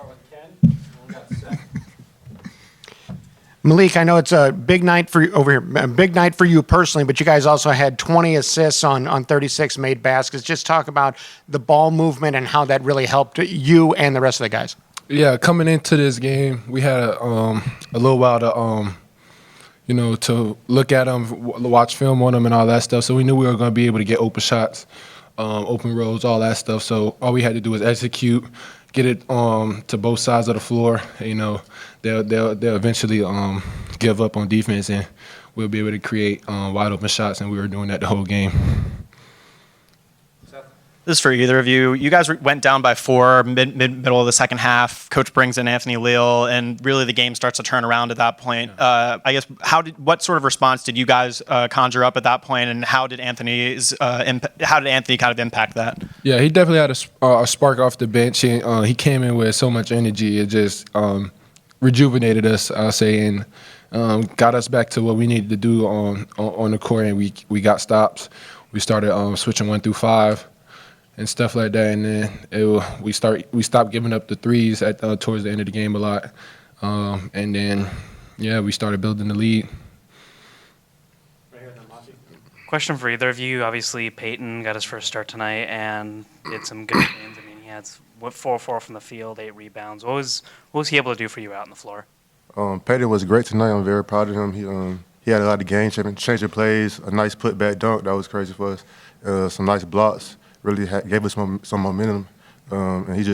start with Ken, and we got Seth. Malik, I know it's a big night for you over here, a big night for you personally, but you guys also had 20 assists on 36 made baskets. Just talk about the ball movement and how that really helped you and the rest of the guys. Yeah, coming into this game, we had a little while to to look at them, watch film on them, and all that stuff. So we knew we were going to be able to get open shots, open rolls, all that stuff. So all we had to do was execute, get it to both sides of the floor. They'll eventually give up on defense, and we'll be able to create wide open shots. And we were doing that the whole game. This is for either of you. You guys went down by 4 middle of the second half. Coach brings in Anthony Leal, and really the game starts to turn around at that point. I guess what sort of response did you guys conjure up at that point, and how did Anthony kind of impact that? Yeah, he definitely had a spark off the bench. He came in with so much energy. It just rejuvenated us, I'll say, and got us back to what we needed to do on the court, and we got stops. We started switching 1 through 5. And stuff like that, and then we stopped giving up the threes towards the end of the game a lot, and then we started building the lead. Question for either of you. Obviously, Peyton got his first start tonight and did some good games. I mean, he had 4-4 from the field, 8 rebounds. What was he able to do for you out on the floor? Peyton was great tonight. I'm very proud of him. He had a lot of game-changing plays, a nice putback dunk that was crazy for us, some nice blocks. Really gave us some momentum, and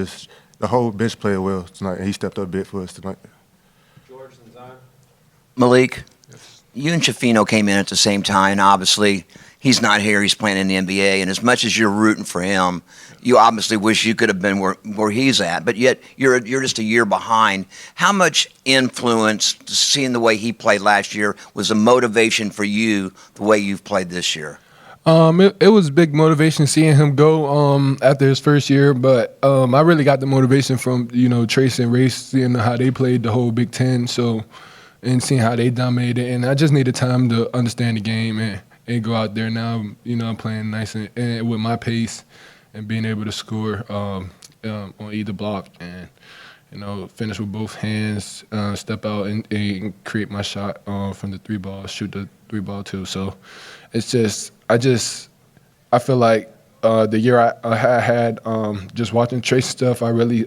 the whole bench played well tonight, and he stepped up a bit for us tonight. George and Zion. Malik, you and Shafino came in at the same time. Obviously, he's not here. He's playing in the NBA, and as much as you're rooting for him, you obviously wish you could have been where he's at, but yet you're just a year behind. How much influence, seeing the way he played last year, was a motivation for you the way you've played this year? It was big motivation seeing him go after his first year, but I really got the motivation from Trace and Race, seeing how they played the whole Big Ten, and seeing how they dominated. And I just needed time to understand the game and go out there. Now I'm playing nice and with my pace and being able to score on either block and finish with both hands, step out and create my shot from the 3-ball, shoot the 3-ball too. So it's just I feel like the year I had just watching Trace stuff, I really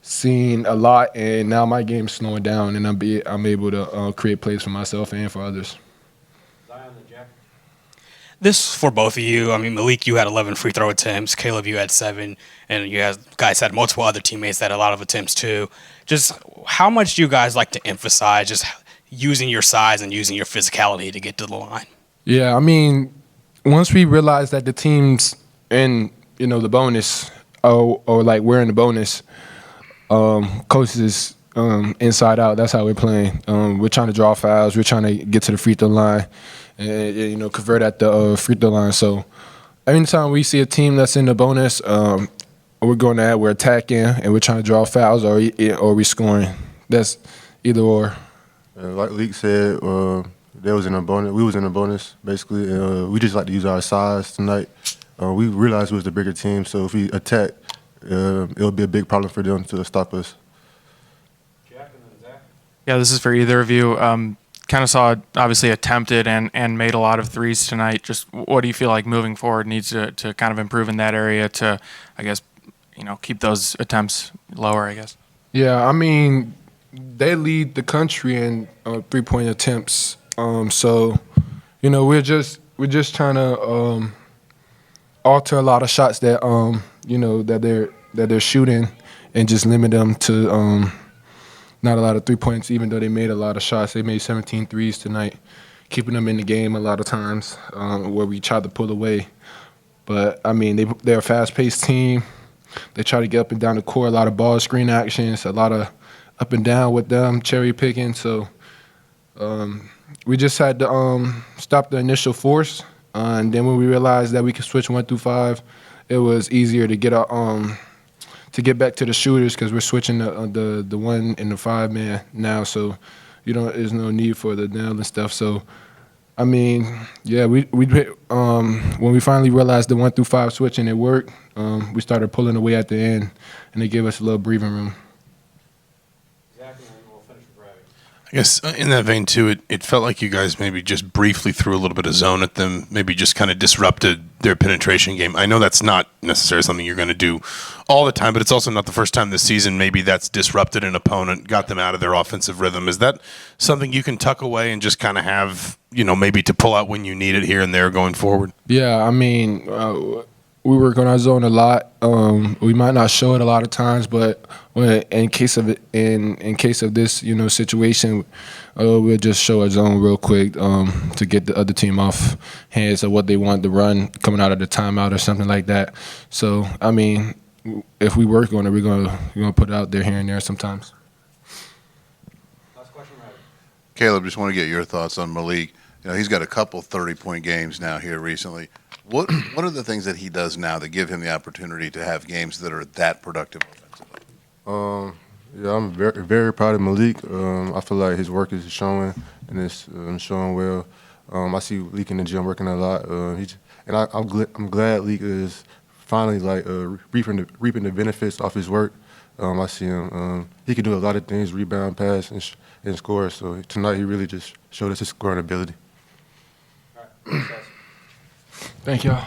seen a lot, and now my game's slowing down, and I'm able to create plays for myself and for others. Zion and Jack. This for both of you. I mean, Malik, you had 11 free throw attempts. Caleb, you had 7, and you guys had multiple other teammates that had a lot of attempts too. Just how much do you guys like to emphasize just using your size and using your physicality to get to the line? Yeah, I mean, once we realized that the team's in, the bonus, or like we're in the bonus, coaches inside out, that's how we're playing. We're trying to draw fouls. We're trying to get to the free throw line and, convert at the free throw line. So anytime we see a team that's in the bonus, we're going at, we're attacking, and we're trying to draw fouls or we're scoring. That's either or. Like Leak said, they was in a bonus. We was in a bonus, basically. We just like to use our size tonight. We realized we was the bigger team, so if we attack, it'll be a big problem for them to stop us. Jack and then Zach. Yeah, this is for either of you. Kennesaw obviously attempted and made a lot of threes tonight. Just what do you feel like moving forward needs to kind of improve in that area to, I guess, keep those attempts lower, I guess? Yeah, I mean, they lead the country in 3-point attempts. So, we're just trying to alter a lot of shots that that they're shooting, and just limit them to not a lot of 3 points. Even though they made a lot of shots, they made 17 threes tonight, keeping them in the game a lot of times where we tried to pull away. But I mean, they're a fast-paced team. They try to get up and down the court, a lot of ball screen actions, a lot of up and down with them, cherry picking. So. We just had to stop the initial force, and then when we realized that we could switch 1 through 5, it was easier to get back to the shooters because we're switching the 1 and the 5 man now. So there's no need for the nail and stuff. So I mean, yeah, when we finally realized the 1 through 5 switch and it worked, we started pulling away at the end, and it gave us a little breathing room. Zach, and then we'll finish with Ravi. I guess in that vein too, it felt like you guys maybe just briefly threw a little bit of zone at them, maybe just kind of disrupted their penetration game. I know that's not necessarily something you're going to do all the time, but it's also not the first time this season maybe that's disrupted an opponent, got them out of their offensive rhythm. Is that something you can tuck away and just kind of have, maybe to pull out when you need it here and there going forward? Yeah, I mean, we work on our zone a lot. We might not show it a lot of times, but in case of this, situation, we'll just show our zone real quick to get the other team off hands of what they want to run coming out of the timeout or something like that. So, I mean, if we work on it, we're gonna put it out there here and there sometimes. Last question, Ravi. Caleb, just want to get your thoughts on Malik. He's got a couple 30-point games now here recently. What are the things that he does now that give him the opportunity to have games that are that productive offensively? Yeah, I'm very, very proud of Malik. I feel like his work is showing, and it's showing well. I see Leak in the gym working a lot. I'm glad Leak is finally reaping the benefits off his work. I see him. He can do a lot of things: rebound, pass, and score. So tonight he really just showed us his scoring ability. All right. Thanks, guys. Thank y'all.